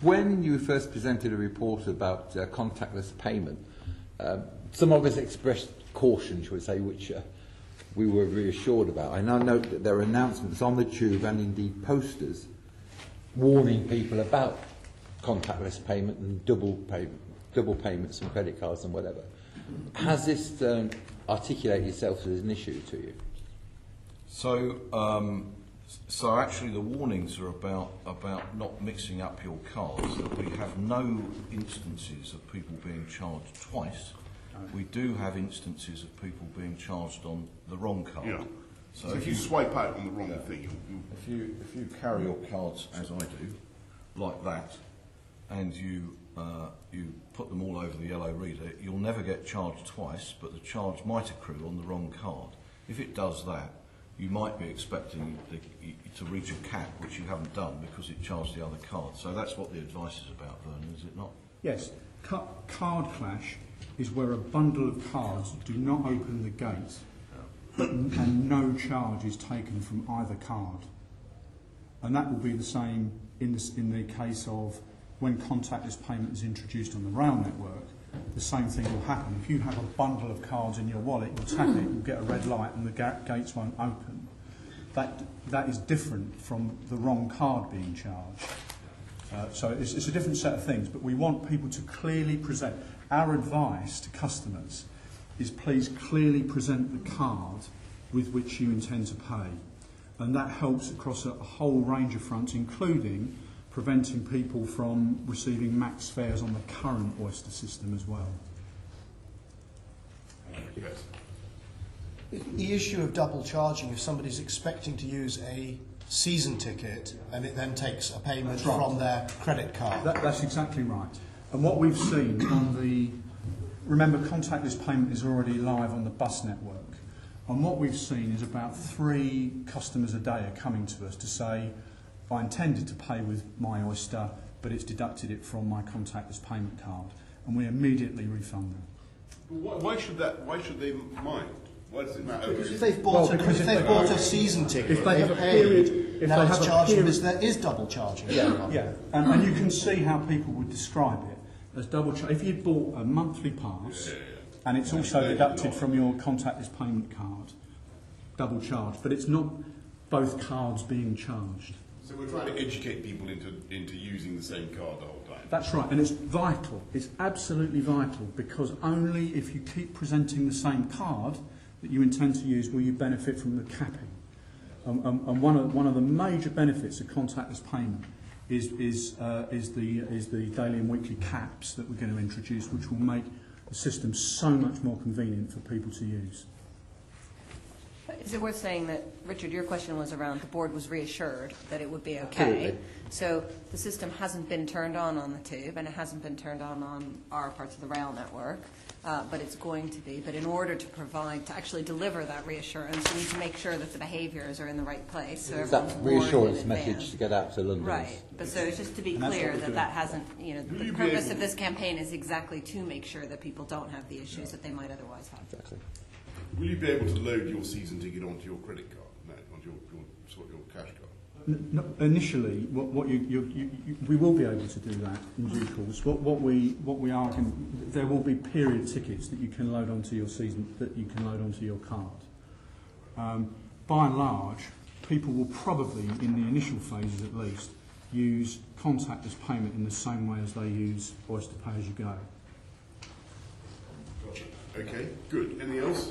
When you first presented a report about contactless payment, some of us expressed caution, shall we say, which we were reassured about. I now note that there are announcements on the tube and indeed posters warning people about contactless payment and double payments and credit cards and whatever. Has this articulated itself as an issue to you? So actually the warnings are about not mixing up your cards. That we have no instances of people being charged twice. We do have instances of people being charged on the wrong card. Yeah. So if you swipe out on the wrong thing, if you carry your cards as I do, like that, and you put them all over the yellow reader, you'll never get charged twice, but the charge might accrue on the wrong card. If it does that, you might be expecting to reach a cap, which you haven't done because it charged the other card. So that's what the advice is about, Vernon, is it not? Yes. Card clash is where a bundle of cards do not open the gate and no charge is taken from either card. And that will be the same in the case of when contactless payment is introduced on the rail network. The same thing will happen. If you have a bundle of cards in your wallet, you'll tap it, you'll get a red light and the gates won't open. That is different from the wrong card being charged. So it's a different set of things, but we want people to clearly present. Our advice to customers is please clearly present the card with which you intend to pay. And that helps across a whole range of fronts, including preventing people from receiving max fares on the current Oyster system as well. yes. The issue of double charging, if somebody's expecting to use a season ticket and it then takes a payment from their credit card. That's exactly right. And what we've seen on remember contactless payment is already live on the bus network. And what we've seen is about 3 customers a day are coming to us to say, I intended to pay with my Oyster, but it's deducted it from my contactless payment card. And we immediately refund them. Why should they mind? Why does it matter? Because if they've bought a season ticket, if they have a period, now it's charging because there is double charging. Yeah. And you can see how people would describe it as double charge. If you bought a monthly pass and it's also deducted from your contactless payment card, double charge, but it's not both cards being charged. So we're trying to educate people into using the same card the whole time. That's right, and it's vital. It's absolutely vital, because only if you keep presenting the same card that you intend to use will you benefit from the capping. And one of the major benefits of contactless payment is the daily and weekly caps that we're going to introduce, which will make the system so much more convenient for people to use. Is it worth saying that, Richard, your question was around the board was reassured that it would be okay. Absolutely. So the system hasn't been turned on the tube, and it hasn't been turned on our parts of the rail network, but it's going to be. But in order to actually deliver that reassurance, we need to make sure that the behaviours are in the right place. So that reassurance message to get out to London. Right. But so it's just to be clear that hasn't, the purpose of this campaign is exactly to make sure that people don't have the issues that they might otherwise have. Exactly. Will you be able to load your season ticket onto your credit card, onto your cash card? No, initially, we will be able to do that in due course. What we are there will be period tickets that you can load onto your your card. By and large, people will probably, in the initial phases at least, use contactless payment in the same way as they use Oyster Pay As You Go. Okay, good. Anything else?